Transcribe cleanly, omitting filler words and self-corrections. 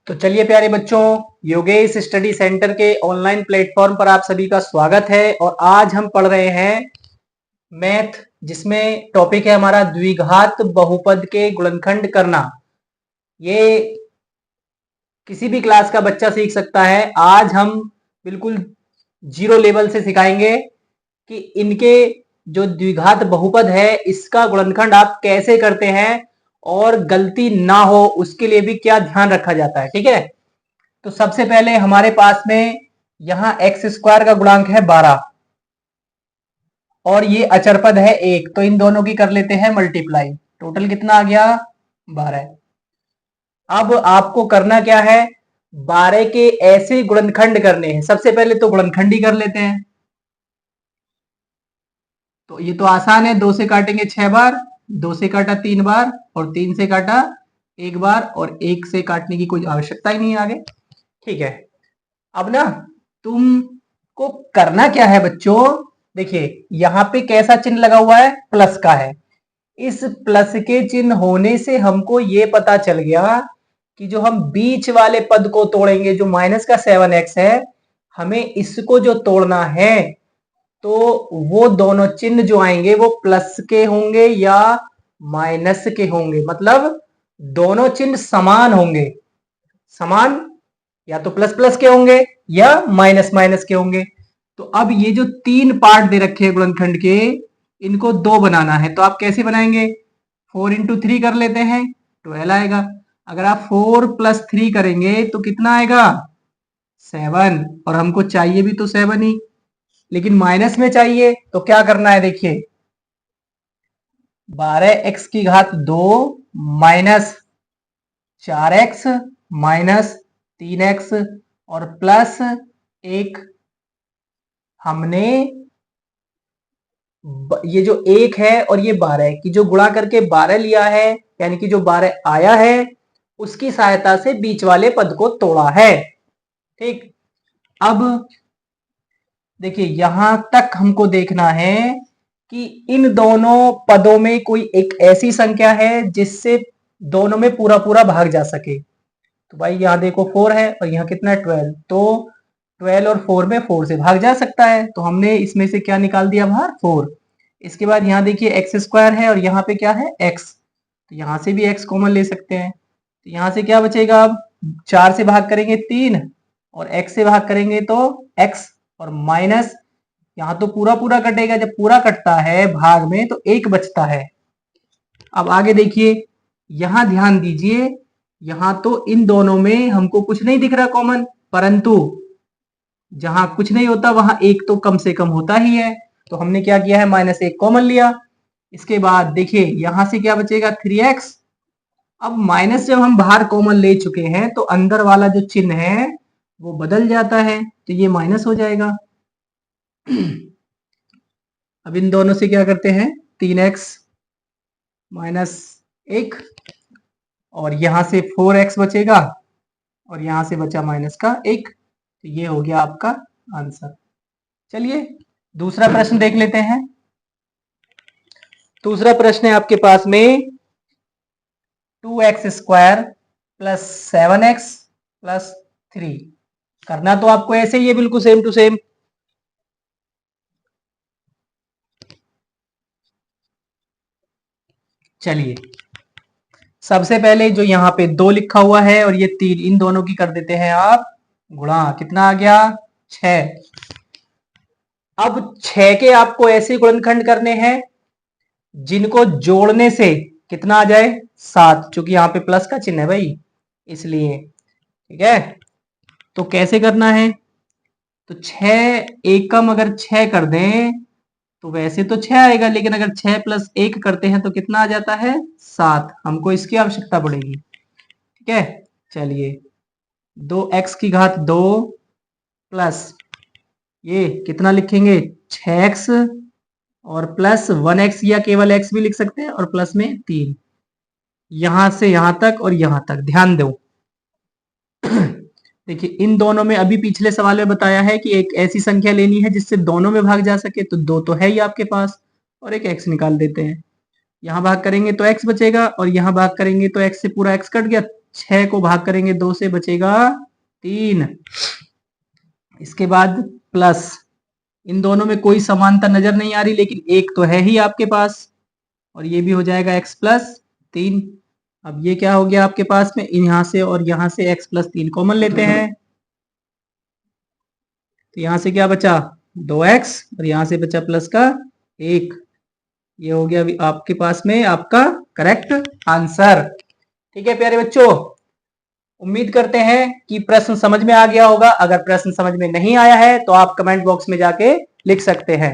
तो चलिए प्यारे बच्चों, योगेश स्टडी सेंटर के ऑनलाइन प्लेटफॉर्म पर आप सभी का स्वागत है। और आज हम पढ़ रहे हैं मैथ, जिसमें टॉपिक है हमारा द्विघात बहुपद के गुणनखंड करना। ये किसी भी क्लास का बच्चा सीख सकता है। आज हम बिल्कुल जीरो लेवल से सिखाएंगे कि इनके जो द्विघात बहुपद है इसका गुणनखंड आप कैसे करते हैं और गलती ना हो उसके लिए भी क्या ध्यान रखा जाता है। ठीक है, तो सबसे पहले हमारे पास में यहां एक्स स्क्वायर का गुणांक है 12 और ये अचर पद है 1, तो इन दोनों की कर लेते हैं मल्टीप्लाई। टोटल कितना आ गया? 12। अब आपको करना क्या है, 12 के ऐसे गुणनखंड करने हैं। सबसे पहले तो गुणनखंड ही कर लेते हैं। तो ये तो आसान है, 2 से काटेंगे 6 बार, 2 से काटा 3 बार और 3 से काटा 1 बार और 1 से काटने की कोई आवश्यकता ही नहीं है आगे। ठीक है, अब ना तुमको करना क्या है बच्चों, देखिए यहां पे कैसा चिन्ह लगा हुआ है, प्लस का है। इस प्लस के चिन्ह होने से हमको ये पता चल गया कि जो हम बीच वाले पद को तोड़ेंगे, जो माइनस का 7x है, हमें इसको जो तोड़ना है तो वो दोनों चिन्ह जो आएंगे वो प्लस के होंगे या माइनस के होंगे। मतलब दोनों चिन्ह समान होंगे। समान या तो प्लस प्लस के होंगे या माइनस माइनस के होंगे। तो अब ये जो 3 पार्ट दे रखे हैं गुणनखंड के, इनको 2 बनाना है। तो आप कैसे बनाएंगे, 4 इंटू 3 कर लेते हैं, 12 आएगा। अगर आप 4 प्लस 3 करेंगे तो कितना आएगा? 7। और हमको चाहिए भी तो 7 ही, लेकिन माइनस में चाहिए। तो क्या करना है, देखिए 12x की घात 2 माइनस 4x माइनस 3x और प्लस 1। हमने ये जो 1 है और ये 12 की जो गुणा करके 12 लिया है, यानी कि जो 12 आया है उसकी सहायता से बीच वाले पद को तोड़ा है। ठीक, अब देखिए यहां तक हमको देखना है कि इन दोनों पदों में कोई एक ऐसी संख्या है जिससे दोनों में पूरा पूरा भाग जा सके। तो भाई यहाँ देखो 4 है और यहाँ कितना है 12, तो 12 और 4 में 4 से भाग जा सकता है। तो हमने इसमें से क्या निकाल दिया बाहर, 4। इसके बाद यहाँ देखिए एक्स स्क्वायर है और यहाँ पे क्या है, एक्स, तो यहाँ से भी एक्स कॉमन ले सकते हैं। तो यहाँ से क्या बचेगा, अब 4 से भाग करेंगे 3 और एक्स से भाग करेंगे तो एक्स और माइनस, यहाँ तो पूरा पूरा कटेगा। जब पूरा कटता है भाग में तो 1 बचता है। अब आगे देखिए, यहां ध्यान दीजिए, यहां तो इन दोनों में हमको कुछ नहीं दिख रहा कॉमन, परंतु जहां कुछ नहीं होता वहां 1 तो कम से कम होता ही है। तो हमने क्या किया है, -1 कॉमन लिया। इसके बाद देखिए यहां से क्या बचेगा, 3x। अब माइनस जब हम बाहर कॉमन ले चुके हैं तो अंदर वाला जो चिन्ह है वो बदल जाता है, तो ये माइनस हो जाएगा। अब इन दोनों से क्या करते हैं, 3x माइनस 1 और यहां से 4x बचेगा और यहां से बचा माइनस का 1। तो ये हो गया आपका आंसर। चलिए दूसरा प्रश्न देख लेते हैं। दूसरा प्रश्न है आपके पास में 2x square plus 7x plus 3। करना तो आपको ऐसे ही है, बिल्कुल सेम टू सेम। चलिए सबसे पहले जो यहाँ पे 2 लिखा हुआ है और ये 3, इन दोनों की कर देते हैं आप गुणा। कितना आ गया, 6। अब 6 के आपको ऐसे गुणनखंड करने हैं जिनको जोड़ने से कितना आ जाए, 7, क्योंकि यहाँ पे प्लस का चिन्ह है भाई, इसलिए। ठीक है, तो कैसे करना है, तो 6 एकम अगर 6 कर दें तो वैसे तो 6 आएगा, लेकिन अगर 6 प्लस 1 करते हैं तो कितना आ जाता है, 7। हमको इसकी आवश्यकता पड़ेगी। ठीक है, चलिए 2x की घात 2 प्लस ये कितना लिखेंगे, 6x और प्लस 1x, या केवल x भी लिख सकते हैं, और प्लस में 3। यहां से यहां तक और यहां तक ध्यान दो। देखिए इन दोनों में अभी पिछले सवाल में बताया है कि एक ऐसी संख्या लेनी है जिससे दोनों में भाग जा सके, तो 2 तो है ही आपके पास, और एक x निकाल देते हैं। यहां भाग करेंगे तो x बचेगा और यहां भाग करेंगे तो x से पूरा x कट गया, 6 को भाग करेंगे 2 से, बचेगा 3। इसके बाद प्लस, इन दोनों में कोई समानता नजर नहीं आ रही, लेकिन एक तो है ही आपके पास, और ये भी हो जाएगा x प्लस 3। अब ये क्या हो गया आपके पास में, यहां से और यहां से x प्लस 3 कॉमन लेते हैं, तो यहां से क्या बचा 2x, और यहां से बचा प्लस का 1। ये हो गया अभी आपके पास में आपका करेक्ट आंसर। ठीक है प्यारे बच्चों, उम्मीद करते हैं कि प्रश्न समझ में आ गया होगा। अगर प्रश्न समझ में नहीं आया है तो आप कमेंट बॉक्स में जाके लिख सकते हैं।